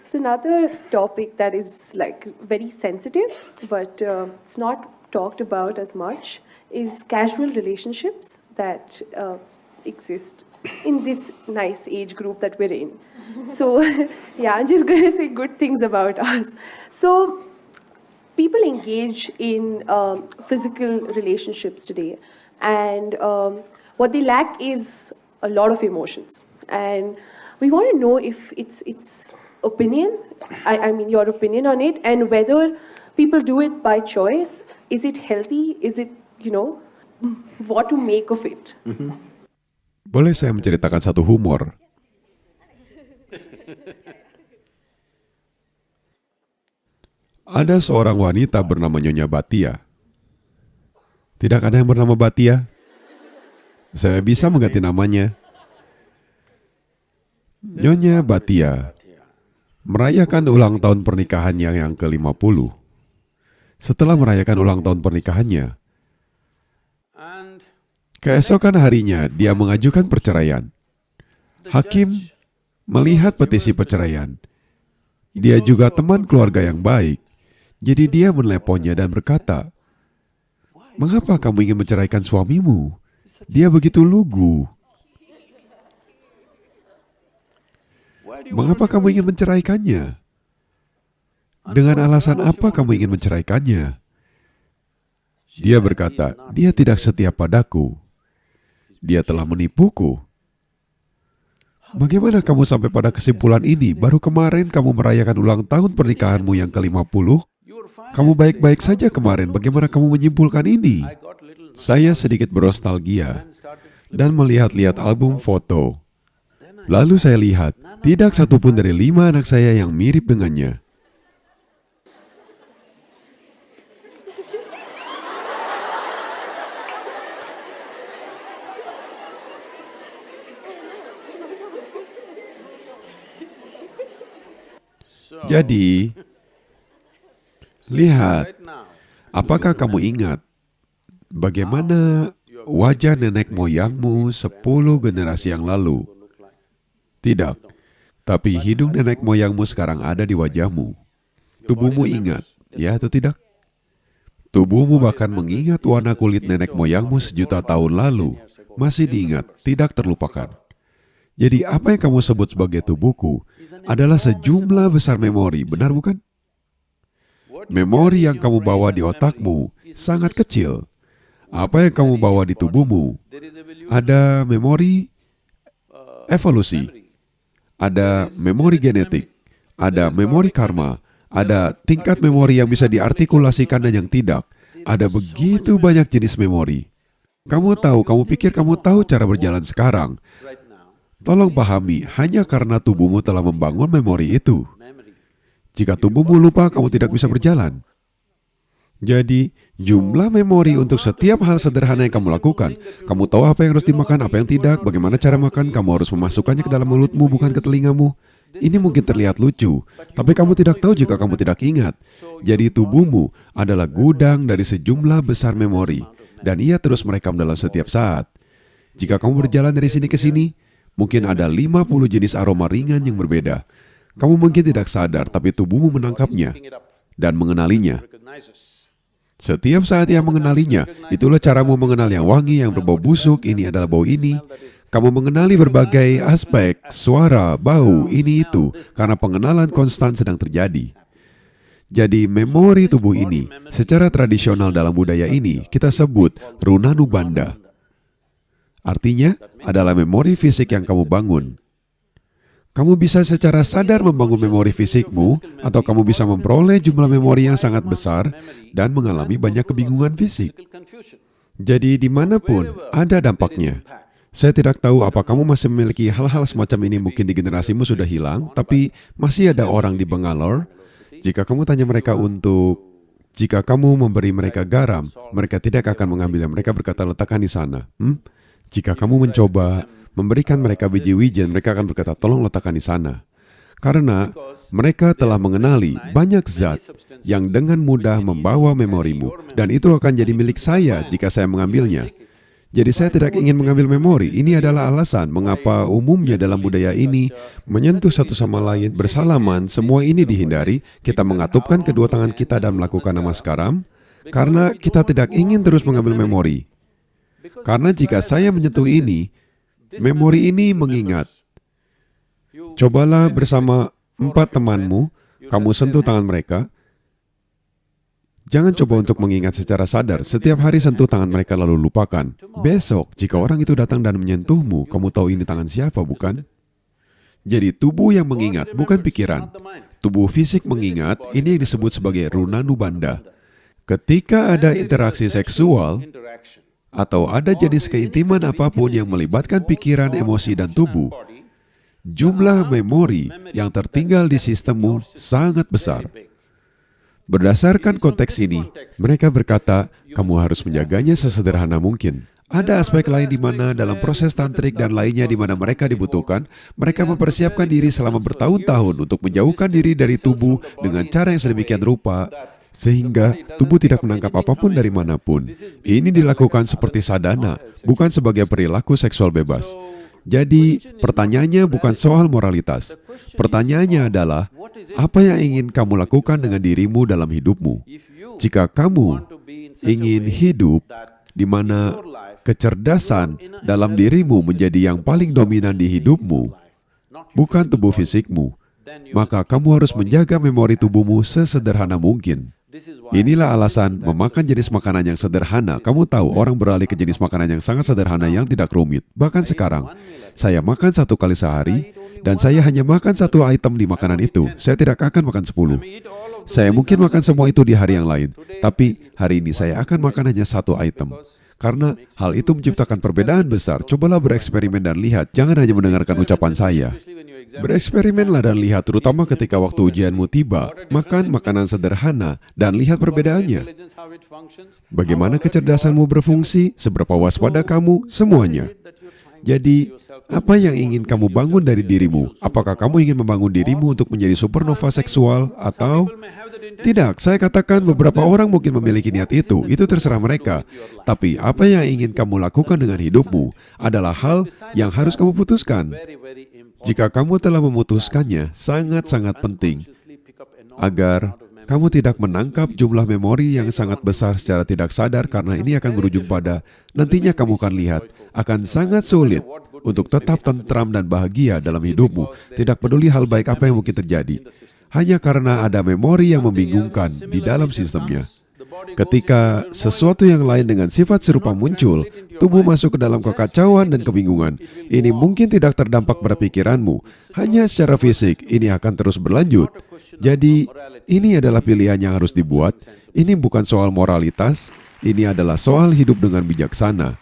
So another topic that is like very sensitive, but it's not talked about as much, is casual relationships that exist in this nice age group that we're in. So yeah, I'm just going to say good things about us. So people engage in physical relationships today, and what they lack is a lot of emotions. And we want to know if it's opinion, I mean your opinion on it, and whether people do it by choice. Is it healthy? Is it, what to make of it? Boleh saya menceritakan satu humor? Ada seorang wanita bernama Nyonya Batia. Tidak ada yang bernama Batia? Saya bisa mengganti namanya. Nyonya Batia merayakan ulang tahun pernikahannya yang ke-50. Setelah merayakan ulang tahun pernikahannya, keesokan harinya dia mengajukan perceraian. Hakim melihat petisi perceraian. Dia juga teman keluarga yang baik. Jadi dia meneleponnya dan berkata, "Mengapa kamu ingin menceraikan suamimu? Dia begitu lugu. Mengapa kamu ingin menceraikannya? Dengan alasan apa kamu ingin menceraikannya?" Dia berkata, "Dia tidak setia padaku. Dia telah menipuku." Bagaimana kamu sampai pada kesimpulan ini? Baru kemarin kamu merayakan ulang tahun pernikahanmu yang ke-50. Kamu baik-baik saja kemarin. Bagaimana kamu menyimpulkan ini? Saya sedikit bernostalgia dan melihat-lihat album foto. Lalu saya lihat, tidak satupun dari 5 anak saya yang mirip dengannya. Jadi, lihat, apakah kamu ingat bagaimana wajah nenek moyangmu 10 generasi yang lalu? Tidak, tapi hidung nenek moyangmu sekarang ada di wajahmu. Tubuhmu ingat, ya atau tidak? Tubuhmu bahkan mengingat warna kulit nenek moyangmu sejuta tahun lalu. Masih diingat, tidak terlupakan. Jadi apa yang kamu sebut sebagai tubuhku adalah sejumlah besar memori, benar bukan? Memori yang kamu bawa di otakmu sangat kecil. Apa yang kamu bawa di tubuhmu? Ada memori evolusi, ada memori genetik, ada memori karma, ada tingkat memori yang bisa diartikulasikan dan yang tidak. Ada begitu banyak jenis memori. Kamu pikir kamu tahu cara berjalan sekarang. Tolong pahami, hanya karena tubuhmu telah membangun memori itu. Jika tubuhmu lupa, kamu tidak bisa berjalan. Jadi, jumlah memori untuk setiap hal sederhana yang kamu lakukan. Kamu tahu apa yang harus dimakan, apa yang tidak, bagaimana cara makan, kamu harus memasukkannya ke dalam mulutmu, bukan ke telingamu. Ini mungkin terlihat lucu, tapi kamu tidak tahu jika kamu tidak ingat. Jadi tubuhmu adalah gudang dari sejumlah besar memori, dan ia terus merekam dalam setiap saat. Jika kamu berjalan dari sini ke sini, mungkin ada 50 jenis aroma ringan yang berbeda. Kamu mungkin tidak sadar, tapi tubuhmu menangkapnya dan mengenalinya. Setiap saat ia mengenalinya, itulah caramu mengenal yang wangi, yang berbau busuk, ini adalah bau ini. Kamu mengenali berbagai aspek, suara, bau, ini itu, karena pengenalan konstan sedang terjadi. Jadi memori tubuh ini, secara tradisional dalam budaya ini, kita sebut runanubanda. Artinya adalah memori fisik yang kamu bangun. Kamu bisa secara sadar membangun memori fisikmu, atau kamu bisa memperoleh jumlah memori yang sangat besar dan mengalami banyak kebingungan fisik. Jadi dimanapun ada dampaknya. Saya tidak tahu apa kamu masih memiliki hal-hal semacam ini, mungkin di generasimu sudah hilang, tapi masih ada orang di Bangalore. Jika kamu tanya mereka jika kamu memberi mereka garam, mereka tidak akan mengambilnya. Mereka berkata, letakkan di sana. Jika kamu mencoba memberikan mereka biji wijen, mereka akan berkata, tolong letakkan di sana. Karena mereka telah mengenali banyak zat yang dengan mudah membawa memorimu, dan itu akan jadi milik saya jika saya mengambilnya. Jadi saya tidak ingin mengambil memori. Ini adalah alasan mengapa umumnya dalam budaya ini menyentuh satu sama lain bersalaman, semua ini dihindari. Kita mengatupkan kedua tangan kita dan melakukan namaskaram karena kita tidak ingin terus mengambil memori. Karena jika saya menyentuh ini, memori ini mengingat. Cobalah bersama 4 temanmu, kamu sentuh tangan mereka. Jangan coba untuk mengingat secara sadar. Setiap hari sentuh tangan mereka lalu lupakan. Besok, jika orang itu datang dan menyentuhmu, kamu tahu ini tangan siapa, bukan? Jadi tubuh yang mengingat, bukan pikiran. Tubuh fisik mengingat, ini yang disebut sebagai runanubandha. Ketika ada interaksi seksual, atau ada jenis keintiman apapun yang melibatkan pikiran, emosi, dan tubuh, jumlah memori yang tertinggal di sistemmu sangat besar. Berdasarkan konteks ini, mereka berkata, kamu harus menjaganya sesederhana mungkin. Ada aspek lain di mana dalam proses tantrik dan lainnya di mana mereka dibutuhkan, mereka mempersiapkan diri selama bertahun-tahun untuk menjauhkan diri dari tubuh dengan cara yang sedemikian rupa, sehingga tubuh tidak menangkap apapun dari manapun. Ini dilakukan seperti sadhana, bukan sebagai perilaku seksual bebas. Jadi, pertanyaannya bukan soal moralitas. Pertanyaannya adalah, apa yang ingin kamu lakukan dengan dirimu dalam hidupmu? Jika kamu ingin hidup di mana kecerdasan dalam dirimu menjadi yang paling dominan di hidupmu, bukan tubuh fisikmu, maka kamu harus menjaga memori tubuhmu sesederhana mungkin. Inilah alasan memakan jenis makanan yang sederhana. Kamu tahu, orang beralih ke jenis makanan yang sangat sederhana yang tidak rumit. Bahkan sekarang, saya makan 1 kali sehari, dan saya hanya makan 1 item di makanan itu. Saya tidak akan makan 10. Saya mungkin makan semua itu di hari yang lain, tapi hari ini saya akan makan hanya 1 item. Karena hal itu menciptakan perbedaan besar. Cobalah bereksperimen dan lihat, jangan hanya mendengarkan ucapan saya. Bereksperimenlah dan lihat, terutama ketika waktu ujianmu tiba, makan makanan sederhana dan lihat perbedaannya. Bagaimana kecerdasanmu berfungsi, seberapa waspada kamu, semuanya. Jadi, apa yang ingin kamu bangun dari dirimu? Apakah kamu ingin membangun dirimu untuk menjadi supernova seksual atau tidak? Saya katakan beberapa orang mungkin memiliki niat itu terserah mereka. Tapi apa yang ingin kamu lakukan dengan hidupmu adalah hal yang harus kamu putuskan. Jika kamu telah memutuskannya, sangat-sangat penting agar kamu tidak menangkap jumlah memori yang sangat besar secara tidak sadar, karena ini akan berujung pada nantinya kamu akan lihat akan sangat sulit untuk tetap tentram dan bahagia dalam hidupmu, tidak peduli hal baik apa yang mungkin terjadi, hanya karena ada memori yang membingungkan di dalam sistemnya. Ketika sesuatu yang lain dengan sifat serupa muncul, tubuh masuk ke dalam kekacauan dan kebingungan. Ini mungkin tidak terdampak pada pikiranmu, hanya secara fisik ini akan terus berlanjut. Jadi, ini adalah pilihan yang harus dibuat. Ini bukan soal moralitas, ini adalah soal hidup dengan bijaksana.